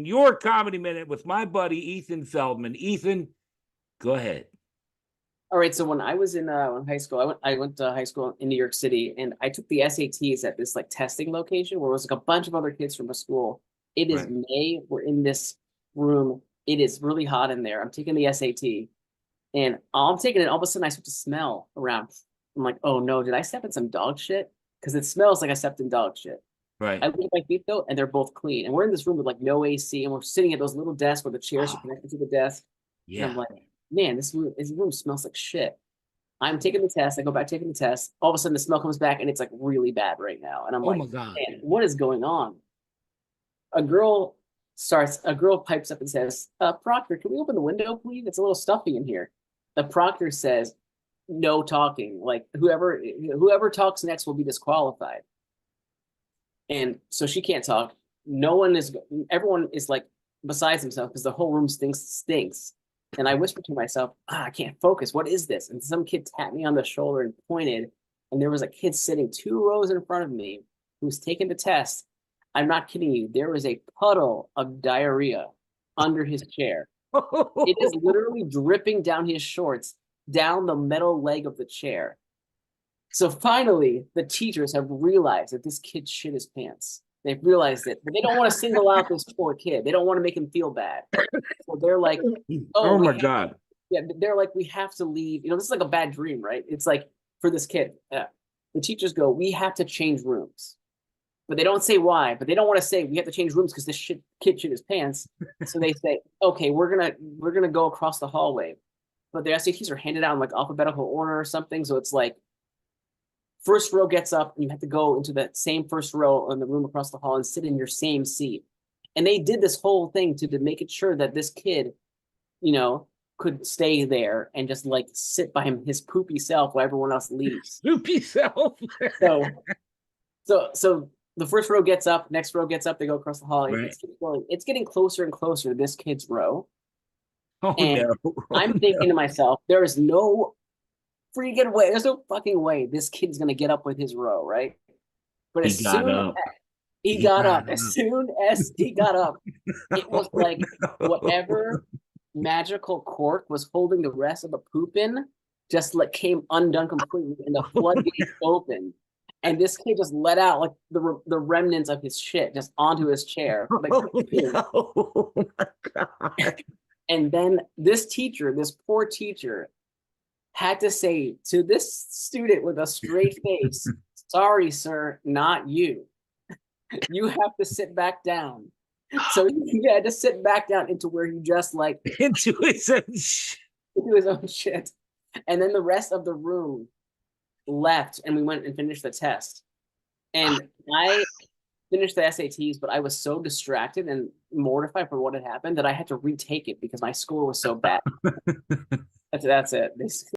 Your comedy minute with my buddy Ethan Feldman. Ethan, go ahead. All right, so when I was in high school, I went to high school in New York City, and I took the SATs at this like testing location where it was like a bunch of other kids from a school. It is Right. May. We're in this room. It is really hot in there. I'm taking the SAT, and I'm taking it. All of a sudden, I start to smell around. I'm like, oh no, did I step in some dog shit? Because it smells like I stepped in dog shit. I Right. look at my feet though, and they're both clean. And we're in this room with like no AC, and we're sitting at those little desks where the chairs are Oh, connected to the desk. And I'm yeah. like, man, this room smells like shit. I'm taking the test. I go back taking the test. All of a sudden, the smell comes back, and it's like really bad right now. And I'm Oh like, my God. man, what is going on? A girl a girl pipes up and says, Proctor, can we open the window, please? It's a little stuffy in here. The proctor says, no talking. Like whoever talks next will be disqualified. And so she can't talk. No one is, everyone is like besides himself because the whole room stinks. And I whispered to myself, I can't focus. What is this? And some kid tapped me on the shoulder and pointed. And there was a kid sitting 2 rows in front of me who was taking the test. I'm not kidding you. There was a puddle of diarrhea under his chair. It is literally dripping down his shorts, down the metal leg of the chair. So finally, the teachers have realized that this kid shit his pants. They've realized it, but they don't want to single out this poor kid. They don't want to make him feel bad. So they're like, oh, Oh my God. yeah, they're like, we have to leave. This is like a bad dream, right? It's like for this kid, the teachers go, we have to change rooms. But they don't say why, but they don't want to say we have to change rooms because this kid shit his pants. So they say, okay, we're gonna go across the hallway. But the SATs are handed out in like alphabetical order or something. So it's like first row gets up and you have to go into that same first row in the room across the hall and sit in your same seat. And they did this whole thing to make it sure that this kid, you know, could stay there and just like sit by his poopy self while everyone else leaves. Loopy self. So, so the first row gets up, next row gets up, they go across the hall. Right. It's getting closer and closer to this kid's row. Oh And no. Oh I'm no. thinking to myself, there is no freaking way. There's no fucking way this kid's gonna get up with his row, right? But He as got soon as up. he He got got up, as up. soon as he got up, it was Oh like no. whatever magical cork was holding the rest of the poop in just like came undone completely and the Oh floodgates opened. And this kid just let out like the remnants of his shit just onto his chair. Like, no. Oh my God. and then this teacher, this poor teacher, had to say to this student with a straight face, sorry, sir, not you. You have to sit back down. So he had to sit back down into where he just like Into his own into his own shit. And then the rest of the room left and we went and finished the test. And I finished the SATs, but I was so distracted and mortified for what had happened that I had to retake it because my score was so bad. That's it.